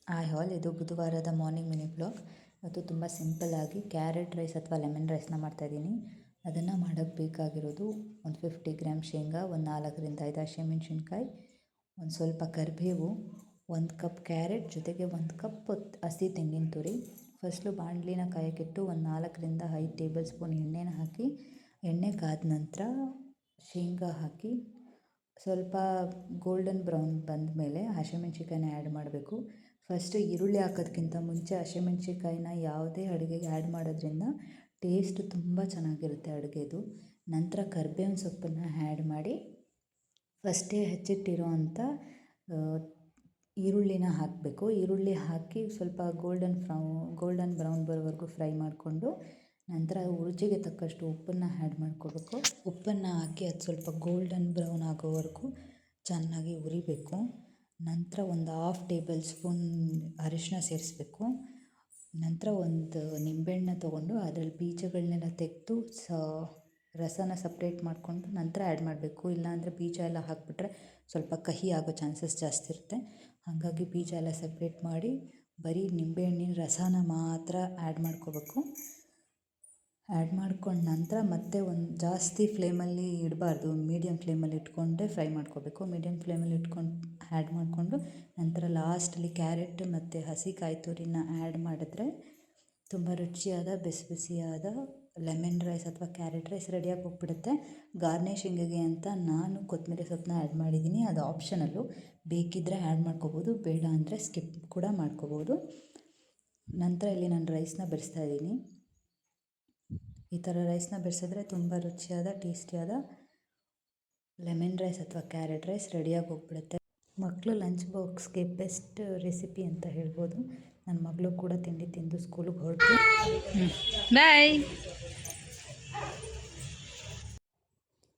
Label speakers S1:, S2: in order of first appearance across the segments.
S1: Hi all, ಇದು ಬುಧವಾರದ morning mini blog. ಇವತ್ತು ತುಂಬ ಸಿಂಪಲ್ಲಾಗಿ ಕ್ಯಾರೆಟ್ ರೈಸ್ ಅಥವಾ ಲೆಮನ್ ರೈಸ್ನ ಮಾಡ್ತಾಯಿದ್ದೀನಿ. ಅದನ್ನು ಮಾಡೋಕ್ಕೆ ಬೇಕಾಗಿರೋದು ಒಂದು 50 ಗ್ರಾಮ್ ಶೇಂಗಾ, ಒಂದು 4ರಿಂದ 5 ಹಸಿಮೆಣ್ಸಿನ್ಕಾಯಿ, ಒಂದು ಸ್ವಲ್ಪ ಕರಿಬೇವು, 1 ಕಪ್ ಕ್ಯಾರೆಟ್ ಜೊತೆಗೆ 1 ಕಪ್ ಹಸಿ ತೆಂಗಿನ ತುರಿ. ಫಸ್ಟು ಬಾಣಲಿನ ಕಾಯಕ್ಕಿಟ್ಟು ಒಂದು 4ರಿಂದ 5 ಟೇಬಲ್ ಸ್ಪೂನ್ ಎಣ್ಣೆನ ಹಾಕಿ, ಎಣ್ಣೆ ಕಾದ ನಂತರ ಶೇಂಗಾ ಹಾಕಿ ಸ್ವಲ್ಪ ಗೋಲ್ಡನ್ ಬ್ರೌನ್ ಬಂದ ಮೇಲೆ ಹಸಿಮೆಣ್ಸಿನ್ಕಾಯಿನ ಆ್ಯಡ್ ಮಾಡಬೇಕು. ಫಸ್ಟು ಈರುಳ್ಳಿ ಹಾಕೋದಕ್ಕಿಂತ ಮುಂಚೆ ಹಸಿಮೆಣ್ಸಿನ್ಕಾಯಿನ ಯಾವುದೇ ಅಡುಗೆಗೆ ಆ್ಯಡ್ ಮಾಡೋದ್ರಿಂದ ಟೇಸ್ಟ್ ತುಂಬ ಚೆನ್ನಾಗಿರುತ್ತೆ ಅಡುಗೆದು. ನಂತರ ಕರಿಬೇವಿನ ಸೊಪ್ಪನ್ನು ಆ್ಯಡ್ ಮಾಡಿ ಫಸ್ಟೇ ಹೆಚ್ಚಿಟ್ಟಿರೋ ಅಂಥ ಈರುಳ್ಳಿನ ಹಾಕಬೇಕು. ಈರುಳ್ಳಿ ಹಾಕಿ ಸ್ವಲ್ಪ ಗೋಲ್ಡನ್ ಬ್ರೌನ್ ಬರೋವರೆಗೂ ಫ್ರೈ ಮಾಡಿಕೊಂಡು ನಂತರ ರುಚಿಗೆ ತಕ್ಕಷ್ಟು ಉಪ್ಪನ್ನು ಆ್ಯಡ್ ಮಾಡ್ಕೋಬೇಕು. ಉಪ್ಪನ್ನು ಹಾಕಿ ಅದು ಸ್ವಲ್ಪ ಗೋಲ್ಡನ್ ಬ್ರೌನ್ ಆಗೋವರೆಗೂ ಚೆನ್ನಾಗಿ ಹುರಿಬೇಕು. ನಂತರ ಒಂದು 1/2 ಟೇಬಲ್ ಸ್ಪೂನ್ ಅರಿಶಿನ ಸೇರಿಸ್ಬೇಕು. ನಂತರ ಒಂದು ನಿಂಬೆಹಣ್ಣು ತೊಗೊಂಡು ಅದರಲ್ಲಿ ಬೀಜಗಳನ್ನೆಲ್ಲ ತೆಗೆದು ರಸನ ಸಪ್ರೇಟ್ ಮಾಡಿಕೊಂಡು ನಂತರ ಆ್ಯಡ್ ಮಾಡಬೇಕು. ಇಲ್ಲಾಂದರೆ ಬೀಜ ಎಲ್ಲ ಹಾಕಿಬಿಟ್ರೆ ಸ್ವಲ್ಪ ಕಹಿ ಆಗೋ ಚಾನ್ಸಸ್ ಜಾಸ್ತಿ ಇರುತ್ತೆ. ಹಾಗಾಗಿ ಬೀಜ ಎಲ್ಲ ಸಪ್ರೇಟ್ ಮಾಡಿ ಬರೀ ನಿಂಬೆಹಣ್ಣಿನ ರಸನ ಮಾತ್ರ ಆ್ಯಡ್ ಮಾಡ್ಕೋಬೇಕು. ಆ್ಯಡ್ ಮಾಡ್ಕೊಂಡು ನಂತರ ಮತ್ತೆ ಒಂದು ಜಾಸ್ತಿ ಫ್ಲೇಮಲ್ಲಿ ಇಡಬಾರ್ದು, ಮೀಡಿಯಮ್ ಫ್ಲೇಮಲ್ಲಿ ಇಟ್ಕೊಂಡೆ ಫ್ರೈ ಮಾಡ್ಕೋಬೇಕು. ಮೀಡಿಯಮ್ ಫ್ಲೇಮಲ್ಲಿ ಇಟ್ಕೊಂಡು ಆ್ಯಡ್ ಮಾಡಿಕೊಂಡು ನಂತರ ಲಾಸ್ಟಲ್ಲಿ ಕ್ಯಾರೆಟ್ ಮತ್ತು ಹಸಿ ಕಾಯಿ ತುರಿನ ಆ್ಯಡ್ ಮಾಡಿದ್ರೆ ತುಂಬ ರುಚಿಯಾದ ಬಿಸಿ ಬಿಸಿಯಾದ ಲೆಮನ್ ರೈಸ್ ಅಥವಾ ಕ್ಯಾರೆಟ್ ರೈಸ್ ರೆಡಿಯಾಗಿ ಹೋಗ್ಬಿಡುತ್ತೆ. ಗಾರ್ನಿಷಿಂಗಿಗೆ ಅಂತ ನಾನು ಕೊತ್ತಂಬರಿ ಸೊಪ್ಪನ್ನ ಆ್ಯಡ್ ಮಾಡಿದ್ದೀನಿ, ಅದು ಆಪ್ಷನಲ್ಲು. ಬೇಕಿದ್ದರೆ ಆ್ಯಡ್ ಮಾಡ್ಕೋಬೋದು, ಬೇಡ ಅಂದರೆ ಸ್ಕಿಪ್ ಕೂಡ ಮಾಡ್ಕೋಬೋದು. ನಂತರ ಇಲ್ಲಿ ನಾನು ರೈಸ್ನ ಬೆರೆಸ್ತಾ ಇದ್ದೀನಿ. ಈ ಥರ ರೈಸ್ನ ಬೆರೆಸಿದ್ರೆ ತುಂಬ ರುಚಿಯಾದ ಟೇಸ್ಟಿಯಾದ ಲೆಮನ್ ರೈಸ್ ಅಥವಾ ಕ್ಯಾರೆಟ್ ರೈಸ್ ರೆಡಿಯಾಗಿ ಹೋಗ್ಬಿಡುತ್ತೆ. ಮಕ್ಕಳು ಲಂಚ್ ಬಾಕ್ಸ್ಗೆ ಬೆಸ್ಟ್ ರೆಸಿಪಿ ಅಂತ ಹೇಳ್ಬೋದು. ನನ್ನ ಮಗಳು ಕೂಡ ತಿಂಡಿ ತಿಂದು ಸ್ಕೂಲಿಗೆ ಹೊರಟು. ಬಾಯ್.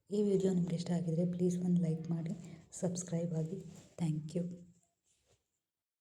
S1: ಈ ವಿಡಿಯೋ ನಿಮ್ಗೆ ಇಷ್ಟ ಆಗಿದರೆ ಪ್ಲೀಸ್ ಒಂದು ಲೈಕ್ ಮಾಡಿ, ಸಬ್ಸ್ಕ್ರೈಬ್ ಆಗಿ. Thank you.